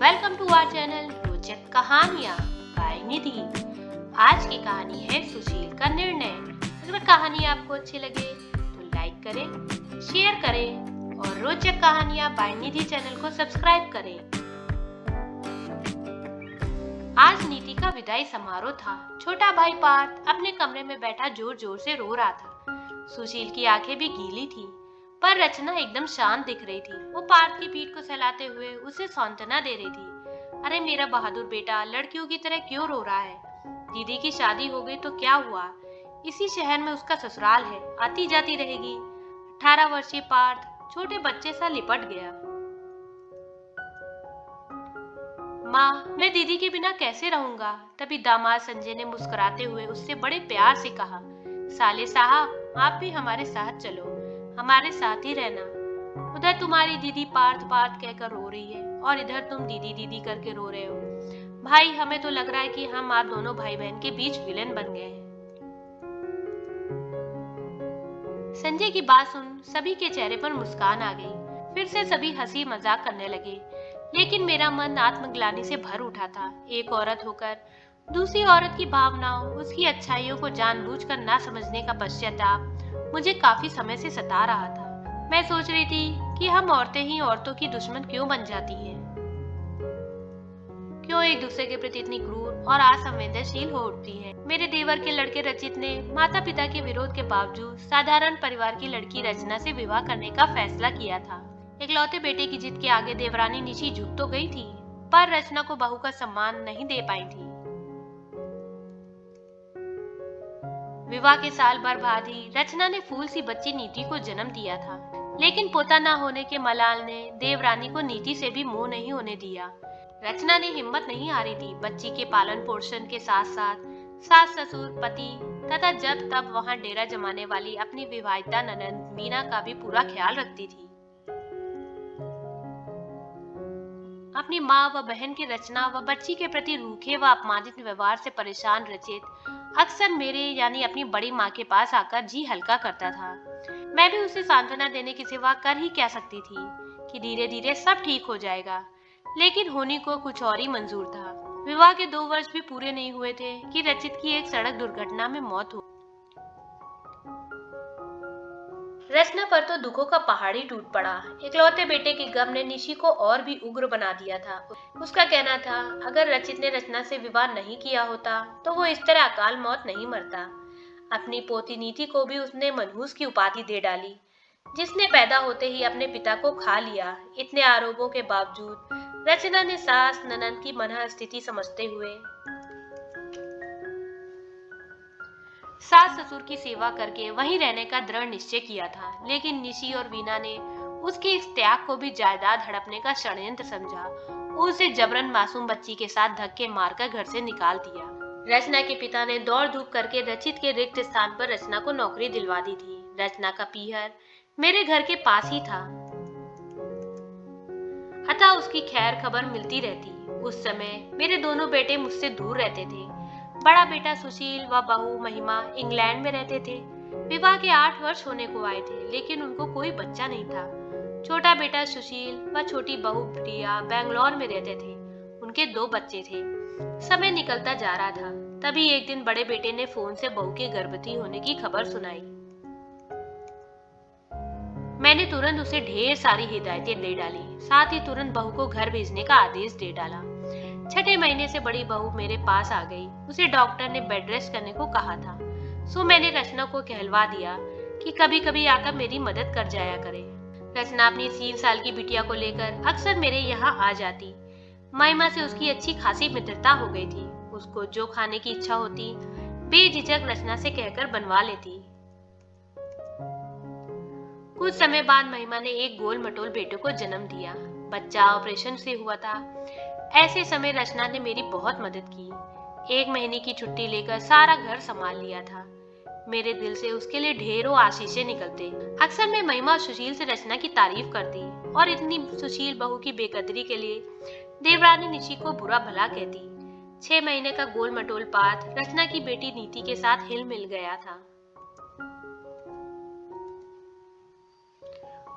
Welcome to our channel रोचक कहानियाँ bye निधि। आज की कहानी है सुशील का निर्णय। अगर कहानी आपको अच्छी लगे तो लाइक करें, शेयर करें और रोचक कहानियाँ बाय निधि चैनल को सब्सक्राइब करें। आज नीति का विदाई समारोह था। छोटा भाई पार्थ अपने कमरे में बैठा जोर जोर से रो रहा था। सुशील की आंखें भी गीली थी, पर रचना एकदम शांत दिख रही थी। वो पार्थ की पीठ को सहलाते हुए उसे सांत्वना दे रही थी। अरे मेरा बहादुर बेटा, लड़कियों की तरह क्यों रो रहा है? दीदी की शादी हो गई तो क्या हुआ? इसी शहर में उसका ससुराल है, आती जाती रहेगी। 18 वर्षीय पार्थ छोटे बच्चे सा लिपट गया। माँ, मैं दीदी के बिना कैसे रहूंगा? तभी दामाद संजय ने मुस्कुराते हुए उससे बड़े प्यार से कहा, साले साहब, आप भी हमारे साथ चलो, हमारे साथ ही रहना। उधर तुम्हारी दीदी पार्थ पार्थ कहकर रो रही है और इधर तुम दीदी दीदी करके रो रहे हो। भाई, हमें तो लग रहा है कि हम आप दोनों भाई बहन के बीच विलेन बन गए हैं। संजय की बात सुन सभी के चेहरे पर मुस्कान आ गई। फिर से सभी हंसी मजाक करने लगे, लेकिन मेरा मन आत्मग्लानि से भर उठा था। एक औरत होकर दूसरी औरत की भावनाओं, उसकी अच्छाइयों को जानबूझकर ना समझने का पश्चाताप मुझे काफी समय से सता रहा था। मैं सोच रही थी कि हम औरतें ही औरतों की दुश्मन क्यों बन जाती हैं? क्यों एक दूसरे के प्रति इतनी क्रूर और असंवेदनशील हो उठती हैं? मेरे देवर के लड़के रचित ने माता पिता के विरोध के बावजूद साधारण परिवार की लड़की रचना से विवाह करने का फैसला किया था। इकलौते बेटे की जिद के आगे देवरानी निशी झुक तो गई थी, पर रचना को बहू का सम्मान नहीं दे पाई थी। विवाह के साल भर बाद ही रचना ने फूल सी बच्ची नीति को जन्म दिया था, लेकिन पोता न होने के मलाल ने देवरानी को नीति से भी मुंह नहीं होने दिया। रचना ने हिम्मत नहीं हारी थी। बच्ची के पालन पोषण के साथ साथ सास ससुर, पति तथा जब तब वहां डेरा जमाने वाली अपनी विवाहिता ननद मीना का भी पूरा ख्याल रखती थी। अपनी माँ व बहन की रचना व बच्ची के प्रति रूखे व अपमानित व्यवहार से परेशान रचित अक्सर मेरे यानी अपनी बड़ी माँ के पास आकर जी हल्का करता था। मैं भी उसे सांत्वना देने के सिवा कर ही क्या सकती थी कि धीरे धीरे सब ठीक हो जाएगा। लेकिन होनी को कुछ और ही मंजूर था। विवाह के 2 वर्ष भी पूरे नहीं हुए थे कि रचित की एक सड़क दुर्घटना में मौत हो। रचना पर तो दुखों का पहाड़ ही टूट पड़ा। इकलौते बेटे के गम ने निशी को और भी उग्र बना दिया था। उसका कहना था, अगर रचित ने रचना से विवाह नहीं किया होता तो वो इस तरह अकाल मौत नहीं मरता। अपनी पोती नीति को भी उसने मनहूस की उपाधि दे डाली, जिसने पैदा होते ही अपने पिता को खा लिया। इतने आरोपों के बावजूद रचना ने सास ननद की मनः स्थिति समझते हुए सास ससुर की सेवा करके वहीं रहने का दृढ़ निश्चय किया था। लेकिन निशी और वीना ने उसके इस त्याग को भी जायदाद हड़पने का षड्यंत्र समझा। उसे जबरन मासूम बच्ची के साथ धक्के मारकर घर से निकाल दिया। रचना के पिता ने दौड़ धूप करके रचित के रिक्त स्थान पर रचना को नौकरी दिलवा दी थी। रचना का पीहर मेरे घर के पास ही था, अतः उसकी खैर खबर मिलती रहती। उस समय मेरे दोनों बेटे मुझसे दूर रहते थे। बड़ा बेटा सुशील व बहू महिमा इंग्लैंड में रहते थे। विवाह के 8 वर्ष होने को आए थे, लेकिन उनको कोई बच्चा नहीं था। छोटा बेटा सुशील व छोटी बहू प्रिया बेंगलोर में रहते थे। उनके 2 बच्चे थे। समय निकलता जा रहा था। तभी एक दिन बड़े बेटे ने फोन से बहू के गर्भवती होने की खबर सुनाई। मैंने तुरंत उसे ढेर सारी हिदायतें दे डाली, साथ ही तुरंत बहू को घर भेजने का आदेश दे डाला। 6ठे महीने से बड़ी बहू मेरे पास आ गई। उसे डॉक्टर ने बेड रेस्ट करने को कहा था, सो मैंने रचना को कहलवा दिया कि कभी कभी आकर मेरी मदद कर जाया करे। रचना अपनी 3 साल की बिटिया को लेकर अक्सर मेरे यहाँ आ जाती। महिमा से उसकी अच्छी खासी मित्रता हो गई थी। उसको जो खाने की इच्छा होती बेझिझक रचना से कहकर बनवा लेती। कुछ समय बाद महिमा ने एक गोल मटोल बेटे को जन्म दिया। बच्चा ऑपरेशन से हुआ था। ऐसे समय रचना ने मेरी बहुत मदद की। 1 महीने की छुट्टी लेकर सारा घर संभाल लिया था। मेरे दिल से उसके लिए ढेरों आशीषें निकलते। अक्सर मैं महिमा और सुशील से रचना की तारीफ करती और इतनी सुशील बहू की बेकदरी के लिए देवरानी निशी को बुरा भला कहती। 6 महीने का गोल मटोल पाठ रचना की बेटी नीति के साथ हिल मिल गया था।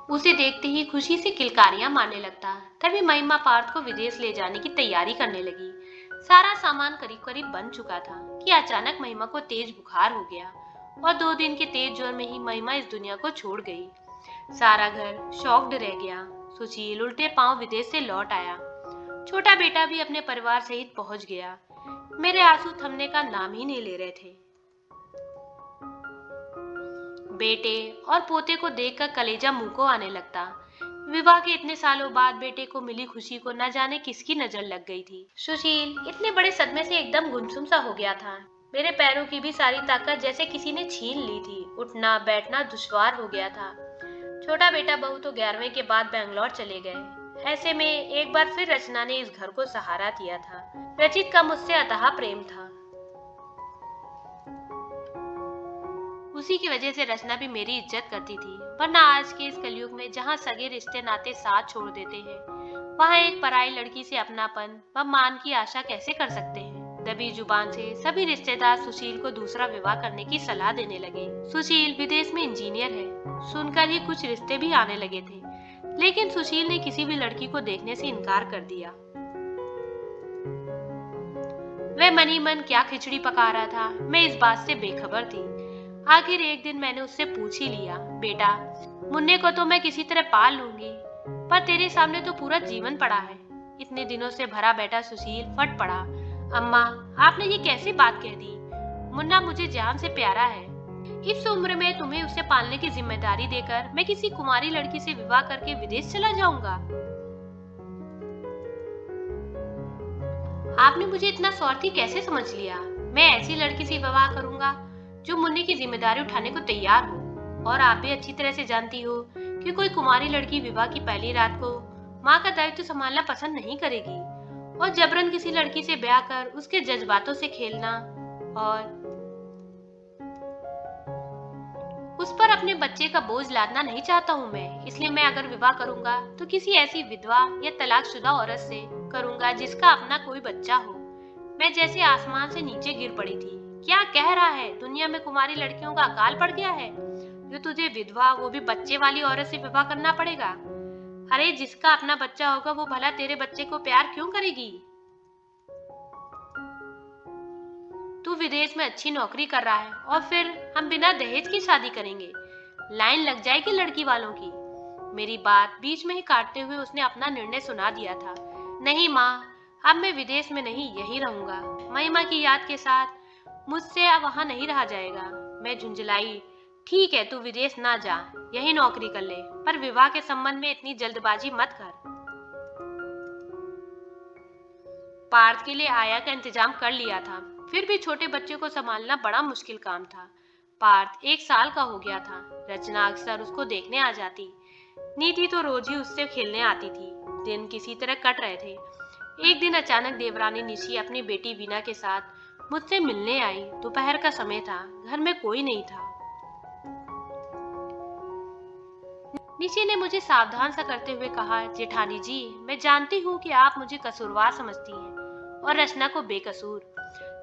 उसे देखते ही खुशी से किलकारियां मारने लगता। तभी महिमा पार्थ को विदेश ले जाने की तैयारी करने लगी। सारा सामान करीब करीब बन चुका था कि अचानक महिमा को तेज बुखार हो गया और 2 दिन के तेज ज्वर में ही महिमा इस दुनिया को छोड़ गई। सारा घर शॉक्ड रह गया। सुशील उल्टे पांव विदेश से लौट आया। छोटा बेटा भी अपने परिवार सहित पहुंच गया। मेरे आंसू थमने का नाम ही नहीं ले रहे थे। बेटे और पोते को देखकर कलेजा मुंह को आने लगता। विवाह के इतने सालों बाद बेटे को मिली खुशी को न जाने किसकी नजर लग गई थी। सुशील इतने बड़े सदमे से एकदम गुमसुम सा हो गया था। मेरे पैरों की भी सारी ताकत जैसे किसी ने छीन ली थी। उठना बैठना दुश्वार हो गया था। छोटा बेटा बहू तो 11वें के बाद बेंगलोर चले गए। ऐसे में एक बार फिर रचना ने इस घर को सहारा दिया था। रचित का मुझसे अथाह प्रेम था। उसी की वजह से रचना भी मेरी इज्जत करती थी। वरना आज के इस कलयुग में जहाँ सगे रिश्ते नाते साथ छोड़ देते हैं, वहाँ एक पराई लड़की से अपनापन व मान की आशा कैसे कर सकते हैं। दबी जुबान से सभी रिश्तेदार सुशील को दूसरा विवाह करने की सलाह देने लगे। सुशील विदेश में इंजीनियर है, सुनकर ही कुछ रिश्ते भी आने लगे थे, लेकिन सुशील ने किसी भी लड़की को देखने से इनकार कर दिया। वह मन ही मन क्या खिचड़ी पका रहा था, मैं इस बात से बेखबर थी। आखिर एक दिन मैंने उससे पूछ ही लिया, बेटा मुन्ने को तो मैं किसी तरह पाल लूंगी, पर तेरे सामने तो पूरा जीवन पड़ा है। इतने दिनों से भरा बैठा सुशील फट पड़ा। अम्मा, आपने ये कैसी बात कह दी? मुन्ना मुझे जान से प्यारा है। इस उम्र में तुम्हें उसे पालने की जिम्मेदारी देकर मैं किसी कुमारी लड़की से विवाह करके विदेश चला जाऊंगा? आपने मुझे इतना स्वार्थी कैसे समझ लिया? मैं ऐसी लड़की से विवाह करूंगा जो मुन्ने की जिम्मेदारी उठाने को तैयार हो। और आप भी अच्छी तरह से जानती हो कि कोई कुमारी लड़की विवाह की पहली रात को माँ का दायित्व संभालना पसंद नहीं करेगी। और जबरन किसी लड़की से ब्याह कर उसके जज्बातों से खेलना और उस पर अपने बच्चे का बोझ लादना नहीं चाहता हूँ मैं। इसलिए मैं अगर विवाह करूंगा तो किसी ऐसी विधवा या तलाकशुदा औरत से करूंगा जिसका अपना कोई बच्चा हो। मैं जैसे आसमान से नीचे गिर पड़ी थी। क्या कह रहा है? दुनिया में कुमारी लड़कियों का अकाल पड़ गया है जो तुझे विधवा, वो भी बच्चे वाली औरत से विवाह करना पड़ेगा? अरे जिसका अपना बच्चा होगा वो भला तेरे बच्चे को प्यार क्यों करेगी? तू विदेश में अच्छी नौकरी कर रहा है और फिर हम बिना दहेज की शादी करेंगे। लाइन लग जाएगी लड़की वालों की। मेरी बात बीच में ही काटते हुए उसने अपना निर्णय सुना दिया था। नहीं माँ, अब मैं विदेश में नहीं, यही रहूंगा। महिमा की याद के साथ मुझसे अब वहां नहीं रहा जाएगा। मैं झुंझलाई, ठीक है तू विदेश ना जा, यही नौकरी कर ले, पर विवाह के संबंध में इतनी जल्दबाजी मत कर। पार्थ के लिए आया का इंतजाम कर लिया था, फिर भी छोटे बच्चे को संभालना बड़ा मुश्किल काम था। पार्थ 1 साल का हो गया था। रचना अक्सर उसको देखने आ जाती। नीति तो रोज ही उससे खेलने आती थी। दिन किसी तरह कट रहे थे। एक दिन अचानक देवरानी निशी अपनी बेटी वीना के साथ मुझसे मिलने आई। दोपहर का समय था, घर में कोई नहीं था। निशी ने मुझे सावधान सा करते हुए कहा, जेठानी जी, मैं जानती हूँ कि आप मुझे कसूरवार समझती हैं और रचना को बेकसूर,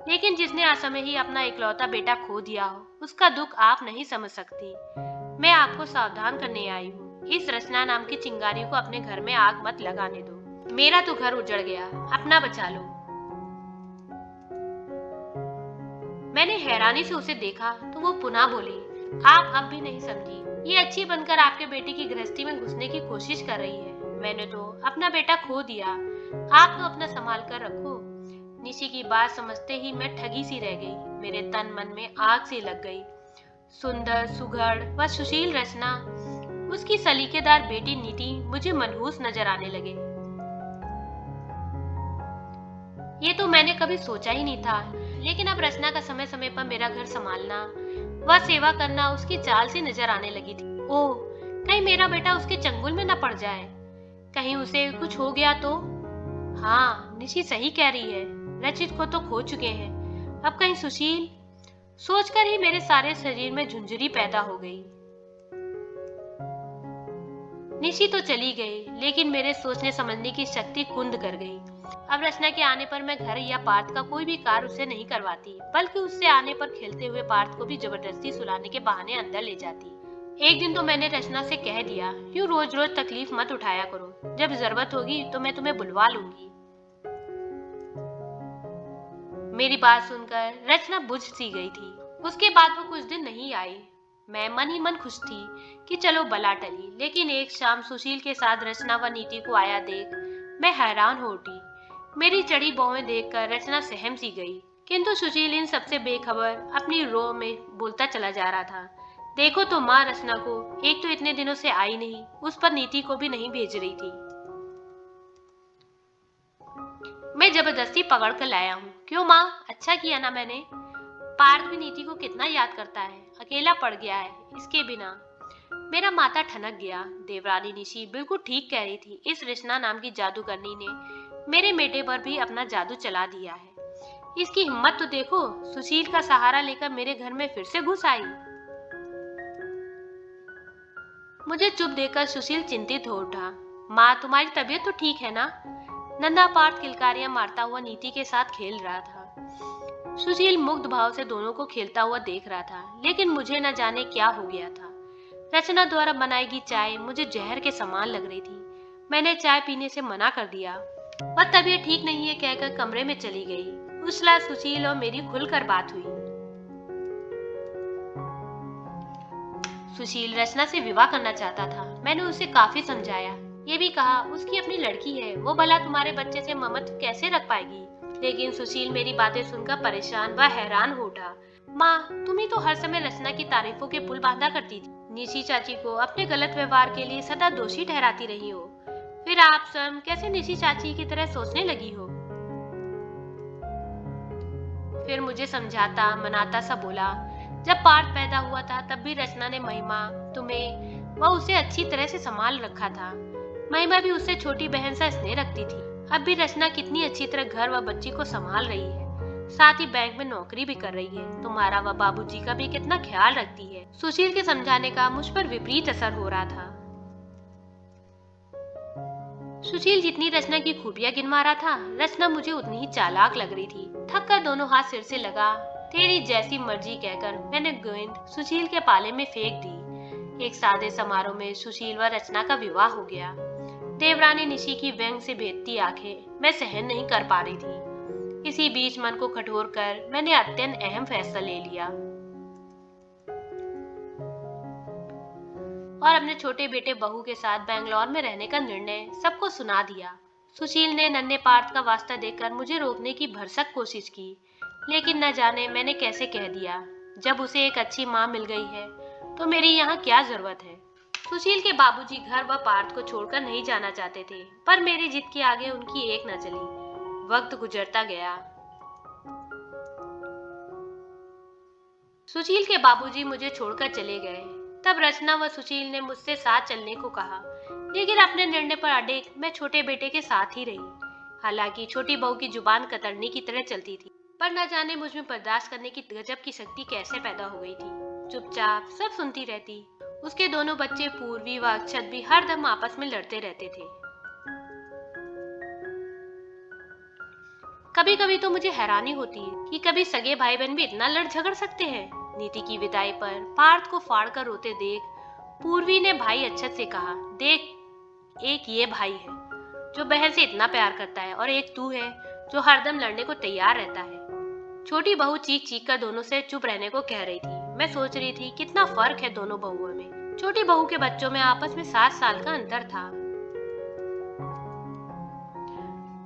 लेकिन जिसने असमय ही अपना इकलौता बेटा खो दिया हो उसका दुख आप नहीं समझ सकती। मैं आपको सावधान करने आई हूँ। इस रचना नाम की चिंगारी को अपने घर में आग मत लगाने दो। मेरा तो घर उजड़ गया, अपना बचा लो। मैंने हैरानी से उसे देखा तो वो पुनः बोली, आप अब भी नहीं समझी। ये अच्छी बनकर आपके बेटे की गृहस्थी में घुसने की कोशिश कर रही है। मैंने तो अपना बेटा खो दिया, आप तो अपना संभाल कर रखो। निशी की बात समझते ही मैं ठगी सी रह गई। मेरे तन मन में आग सी लग गई। सुंदर, सुघड़ व सुशील रचना, उसकी सलीकेदार बेटी नीति मुझे मनहूस नजर आने लगे। ये तो मैंने कभी सोचा ही नहीं था, लेकिन अब रचना का समय समय पर मेरा घर संभालना व सेवा करना उसकी चाल से नजर आने लगी थी। ओह, कहीं मेरा बेटा उसके चंगुल में न पड़ जाए, कहीं उसे कुछ हो गया तो। हाँ, निशी सही कह रही है, रचित को तो खो चुके हैं, अब कहीं सुशील। सोचकर ही मेरे सारे शरीर में झुंझुरी पैदा हो गई। निशी तो चली गई, लेकिन मेरे सोचने समझने की शक्ति कुंद कर गई। अब रचना के आने पर मैं घर या पार्थ का कोई भी कार्य उससे नहीं करवाती, बल्कि उससे आने पर खेलते हुए पार्थ को भी जबरदस्ती सुलाने के बहाने अंदर ले जाती। एक दिन तो मैंने रचना से कह दिया, यूं रोज रोज तकलीफ मत उठाया करो, जब जरूरत होगी तो मैं तुम्हें बुलवा लूंगी। मेरी बात सुनकर रचना बुझ सी गई थी। उसके बाद वो कुछ दिन नहीं आई। मैं मन ही मन खुश थी कि चलो बला टली, लेकिन एक शाम सुशील के साथ रचना व नीति को आया देख मैं हैरान हो उठी। मेरी चढ़ी भौहें देखकर रचना सहम सी गई, किंतु सुशील इन सबसे बेखबर अपनी रो में बोलता चला जा रहा था। देखो तो माँ, रचना को एक तो इतने दिनों से आई नहीं, उस पर नीति को भी नहीं भेज रही थी। मैं जबरदस्ती पकड़ कर लाया हूँ। क्यों माँ, अच्छा किया ना मैंने। पार्थ भी नीति को कितना याद करता है, अकेला पड़ गया है इसके बिना। मेरा माथा ठनक गया। देवरानी निशी बिल्कुल ठीक कह रही थी। इस रचना नाम की जादूगरनी ने मेरे बेटे पर भी अपना जादू चला दिया है। इसकी हिम्मत तो देखो, सुशील का सहारा लेकर मेरे घर में फिर से घुस आई। मुझे चुप देखकर सुशील चिंतित हो उठा। माँ, तुम्हारी तबीयत तो ठीक है ना? नंदा पार्थ किलकारियां मारता हुआ नीति के साथ खेल रहा था। सुशील मुग्ध भाव से दोनों को खेलता हुआ देख रहा था, लेकिन मुझे न जाने क्या हो गया था। रचना द्वारा बनाई गई चाय मुझे जहर के समान लग रही थी। मैंने चाय पीने से मना कर दिया। वह तबीयत ठीक नहीं है कहकर कमरे में चली गई। उस रात सुशील और मेरी खुलकर बात हुई। सुशील रचना से विवाह करना चाहता था। मैंने उसे काफी समझाया, ये भी कहा उसकी अपनी लड़की है, वो भला तुम्हारे बच्चे से ममत्व कैसे रख पाएगी। लेकिन सुशील मेरी बातें सुनकर परेशान व हैरान हो उठा। माँ, तुम ही तो हर समय रचना की तारीफों के पुल बांधा करती थी। निशी चाची को अपने गलत व्यवहार के लिए सदा दोषी ठहराती रही हो, फिर आप स्वयं कैसे निशी चाची की तरह सोचने लगी हो। फिर मुझे समझाता मनाता सा बोला, जब पार्थ पैदा हुआ था तब भी रचना ने महिमा, तुम्हें व उसे अच्छी तरह से संभाल रखा था। महिमा भी उससे छोटी बहन सा स्नेह रखती थी। अब भी रचना कितनी अच्छी तरह घर व बच्ची को संभाल रही है, साथ ही बैंक में नौकरी भी कर रही है। तुम्हारा व बाबूजी का भी कितना ख्याल रखती है। सुशील के समझाने का मुझ पर विपरीत असर हो रहा था। सुशील जितनी रचना की खूबियां गिनवा रहा था, रचना मुझे उतनी ही चालाक लग रही थी। थक कर दोनों हाथ सिर से लगा, तेरी जैसी मर्जी कहकर मैंने गेंद सुशील के पाले में फेंक दी। एक सादे समारोह में सुशील व रचना का विवाह हो गया। देवरानी निशी की व्यंग से भेदती आंखें मैं सहन नहीं कर पा रही थी। इसी बीच मन को कठोर कर मैंने अत्यंत अहम फैसला ले लिया और अपने छोटे बेटे बहू के साथ बेंगलोर में रहने का निर्णय सबको सुना दिया। सुशील ने नन्हे पार्थ का वास्ता देकर मुझे रोकने की भरसक कोशिश की, लेकिन न जाने मैंने कैसे कह दिया, जब उसे एक अच्छी माँ मिल गई है तो मेरी यहाँ क्या जरूरत है। सुशील के बाबूजी घर व पार्थ को छोड़कर नहीं जाना चाहते थे, पर मेरी जिद के आगे उनकी एक न चली। वक्त गुजरता गया। सुशील के बाबूजी मुझे छोड़कर चले गए। तब रचना व सुशील ने मुझसे साथ चलने को कहा, लेकिन अपने निर्णय पर अड़े मैं छोटे बेटे के साथ ही रही। हालांकि छोटी बहू की जुबान कतरनी की तरह चलती थी, पर न जाने मुझ में बर्दाश्त करने की गजब की शक्ति कैसे पैदा हो गई थी। चुपचाप सब सुनती रहती। उसके दोनों बच्चे पूर्वी व अक्षत भी हर दम आपस में लड़ते रहते थे। कभी कभी तो मुझे हैरानी होती है कि कभी सगे भाई बहन भी इतना लड़ झगड़ सकते हैं। नीति की विदाई पर पार्थ को फाड़ कर रोते देख पूर्वी ने भाई अक्षत से कहा, देख, एक ये भाई है जो बहन से इतना प्यार करता है और एक तू है जो हरदम लड़ने को तैयार रहता है। छोटी बहू चीख चीख कर दोनों से चुप रहने को कह रही थी। मैं सोच रही थी कितना फर्क है दोनों बहुओं में। छोटी बहू के बच्चों में आपस में 7 साल का अंतर था।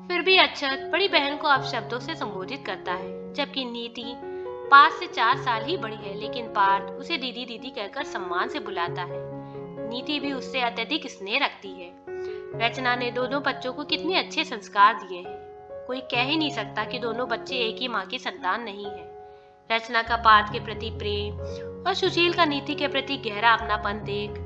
फिर भी अक्षत बड़ी बहन को अपशब्दों से संबोधित करता है, जबकि नीति 5 से 4 साल ही बड़ी है, लेकिन पार्थ उसे दीदी दीदी कहकर सम्मान से बुलाता है। नीति भी उससे अत्यधिक स्नेह रखती है। रचना ने दोनों बच्चों को कितने अच्छे संस्कार दिए हैं। कोई कह ही नहीं सकता कि दोनों बच्चे एक ही माँ की संतान नहीं है। रचना का पार्थ के प्रति प्रेम और सुशील का नीति के प्रति गहरा अपनापन देख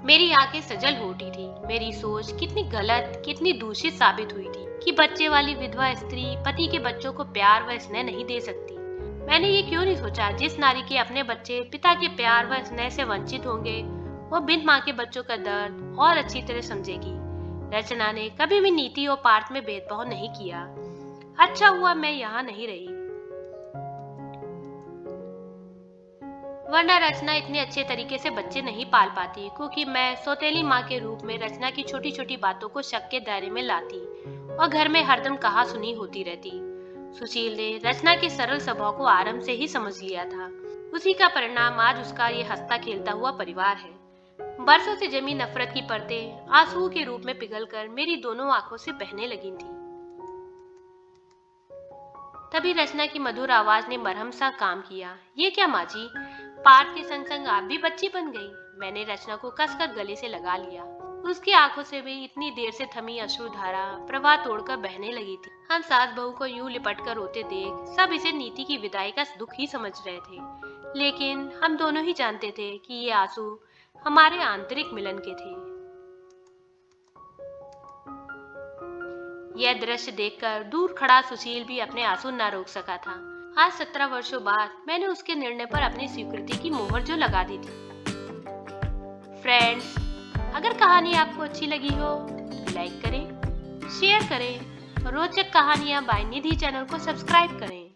मेरी आंखें सजल हो उठी थी। मेरी सोच कितनी गलत, कितनी दूषित साबित हुई थी कि बच्चे वाली विधवा स्त्री पति के बच्चों को प्यार व स्नेह नहीं दे सकती। मैंने ये क्यों नहीं सोचा, जिस नारी के अपने बच्चे पिता के प्यार व स्नेह से वंचित होंगे, वो बिन माँ के बच्चों का दर्द और अच्छी तरह समझेगी। रचना ने कभी भी नीति और पार्थ में भेदभाव नहीं किया। अच्छा हुआ मैं यहाँ नहीं रही। वरना रचना इतने अच्छे तरीके से बच्चे नहीं पाल पाती, क्योंकि मैं सौतेली माँ के रूप में रचना की छोटी छोटी बातों को शक के दायरे में लाती और घर में हरदम कहा सुनी होती रहती। सुशील ने रचना के सरल स्वभाव को आरंभ से ही समझ लिया था। उसी का परिणाम आज उसका ये हंसता खेलता हुआ परिवार है। बरसों से जमी नफरत की परतें आंसुओं के रूप में पिघलकर मेरी दोनों आंखों से बहने लगी थी। तभी रचना की मधुर आवाज ने मरहम सा काम किया। ये क्या माँ जी, पार्थ के संग संग आप भी बच्ची बन गई। मैंने रचना को कसकर गले से लगा लिया। उसकी आंखों से भी इतनी देर से थमी अश्रुधारा प्रवाह तोड़कर बहने लगी थी। हम सास बहू को यूं लिपट कर रोते देख सब इसे नीति की विदाई का दुख ही समझ रहे थे, लेकिन हम दोनों ही जानते थे कि ये आंसू हमारे आंतरिक मिलन के थे। यह दृश्य देखकर दूर खड़ा सुशील भी अपने आंसू न रोक सका था। आज 17 वर्षों बाद मैंने उसके निर्णय पर अपनी स्वीकृति की मोहर जो लगा दी थी। फ्रेंड्स, अगर कहानी आपको अच्छी लगी हो तो लाइक करें, शेयर करें और रोचक कहानियां बाय निधि चैनल को सब्सक्राइब करें।